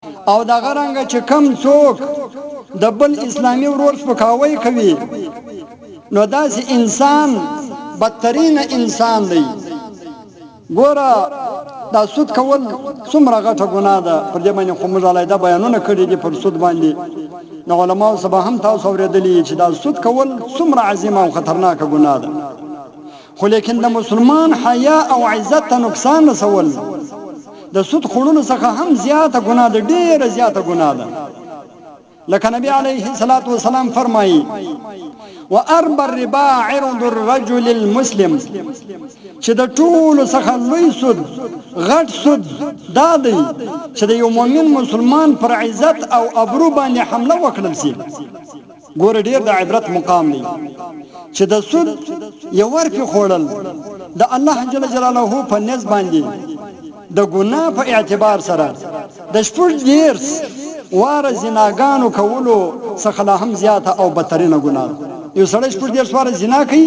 او دغه رنګه چې کم څوک د بل اسلامي ورور سپکاوی کوي نو داسې انسان بدترین انسان دی. ګوره دا سود کول څومره غټه ګناه ده، پر دې باندې خو موږ علیحده بیانونه کړي دي پر سود باندې. نو علماو سبا هم تاسو اورېدلي چې دا سود کول څومره عظیمه او خطرناکه ګناه ده. خو لیکن د مسلمان حیا او عزت ته نقصان رسول د سود خوړلو څخه هم زیاته ګناه ده، ډېره زیاته ګناه ده. لکه نبی علیه الصلاة والسلام فرمایي واربى الربا عرض الرجل المسلم، چې د ټولو څخه لوی سود غټ سود دا دی چې د یو مؤمن مسلمان پر عزت او ابرو باندې حمله وکړل شي. ګوره ډېر د عبرت مقام دی چې د سود یو ورکې خوړل د الله جل جلاله په نزد باندې د ګناه په اعتبار سره د شپږ دیرش واره زناګانو کولو څخه لا هم زیاته او بدترینه ګناه. یو سړی شپږ دیرش واره زنا کوي،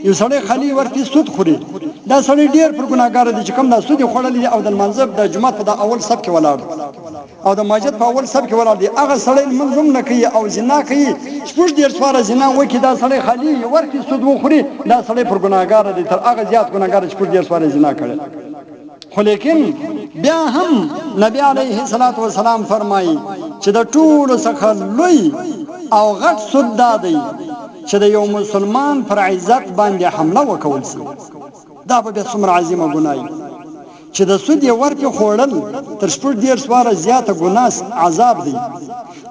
یو سړی خالي ورکې سود خوري، دا سړی ډېر پر ګناهګار دی چې کوم دا سود یې خوړلی او د لمانځه د جومات په د اول صف کې ولاړ او د مسجد په اول صف کې ولاړ دی، هغه سړی لمونځ هم نه کوي او زنا کوي، شپږ دیرش واره زنا وکړي، دا سړی خالي ورکې سود وخوري، دا سړی پر ګناهګار دی، تر هغه زیات ګناهګار شپږ دیرش واره زنا کړی. خو لیکن بیا هم نبی علیه الصلاة والسلام فرمایي چې د ټولو څخه لوی او غټ سود دا دی چې د یو مسلمان پر عزت باندې حمله وکول شي. دا به بیا څومره عظیمه ګناه وي چې د سود یې ورکې خوړل تر شپږ دیرش واره زیاته ګناه عذاب دی.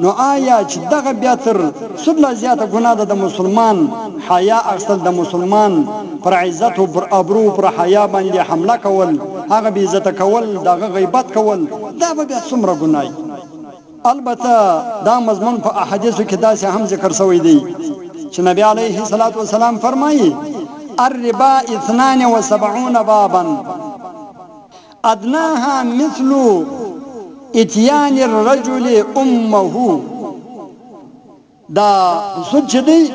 نو آیا چې دغه بیا تر سود لا زیاته ګناه ده د مسلمان حیا اخیستل، د مسلمان پر عزت او پر ابرو پر حیا باندې حمله کول، هغه بې عزته کول، دغه غیبت کول، دا به بیا څومره ګناه وي. البته دا مضمون په احادیثو کې داسې هم ذکر شوی دی چې نبی علیه الصلاة والسلام فرمایي الربا 72 بابا ادناها مثل اتيان الرجل امه. دا سود چې دی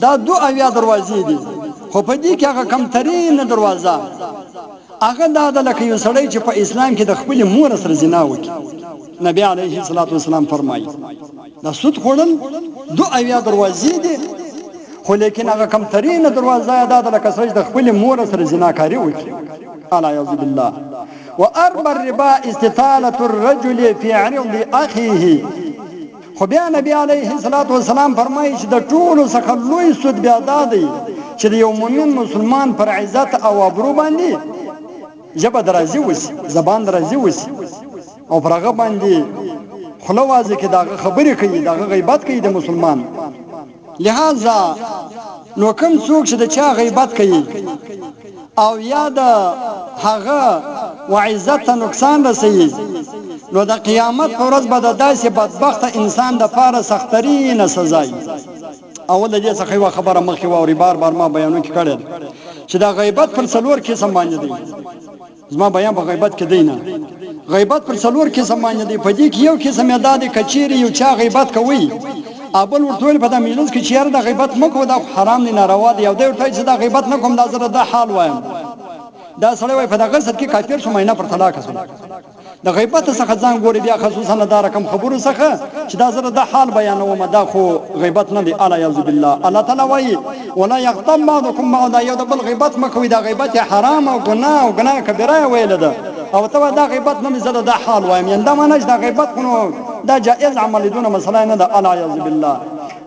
دا 2 دروازې دي، خو په دې کې هغه کمترینه دروازه هغه دا ده لکه یو سړی چې په اسلام کې د خپلې مور سره زنا وکړي. نبی علیه الصلاة والسلام فرمایي دا سود خوړل 2 دروازې دي، خو لیکن هغه کمترینه دروازه دا ده لکه سړی د خپلې مور سره زناکاري وکړي. اعوذ بالله. واربى الربا استطالة الرجل في عرض اخيه. خو بیا نبی علیه الصلاة والسلام فرمایي چې د ټولو څخه لوی سود بیا دا دی چې د یو مؤمن مسلمان پر عزت او ابرو باندې ژبه درازي وسي، زبان درازي وسي او پر هغه باندې خوله وازي کې دغه خبرې کوي، دغه غیبت کوي د مسلمان. لہذا نو کوم څوک چې د چا غیبت کوي او یا د هغه وعزت ته نقصان رسوي نو د قیامت په ورځ به د داسې بدبخته انسان د پاره سخترینه سزا وي. اول د دې څخه یوه خبره مخکې واوري، بار ما بیانو کې کړی چې دا غیبت پر 4 قسم باندې دی. زما بیان په غیبت کې دی نه، غیبت پر 4 قسم باندې دی. په دې کې یو قسم یې دا دی که چیرې یو چا غیبت کوي ابل ورته ویل په دا مجلس کې چې یاره دا غیبت مه کوه، دا حرام دی، ناروا دی، او دی ورته وایي چې دا غیبت نه کوم، دا زه دا حال وایم. دا سړی وایي په دغه صد کې کافر شو، مینه پر طلاق شو. د غیبت څخه ځان ګوري بیا خصوصا دا رقم خبرو څخه چې دا زه دا حال بیانوم، دا خو غیبت نه دی. اعوذ بالله. الله تعالی وایي ولا یغتب بعضکم بعضا، یو د بل غیبت مه کوئ، دا غیبت حرام او ګناه کبیره ویله ده او ته دا غیبت نه دی، زه دا حال وایم. یعنې دا معنی چې دا غیبت خو دا جائز عمل دونه مسله نه ده. اعوذ بالله.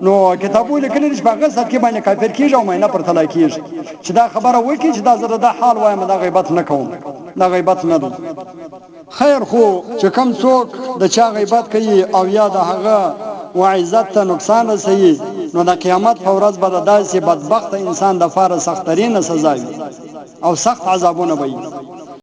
نو کتابونه لیکلي چې په هغه صد کې باندې کافر کېږي او مینه پر طلاق کېږي چې دا خبره وکړي چې دا زه دا حال وایم، دا غیبت نه کوم، دا غیبت نه ده. خیر خو چې کم څوک د چا غیبت کوي او یا د هغه وعزت ته نقصان رسوي نو د قیامت په ورځ به د داسې بدبخته انسان د پاره سخترینه سزا وي او سخت عذابونه به وي.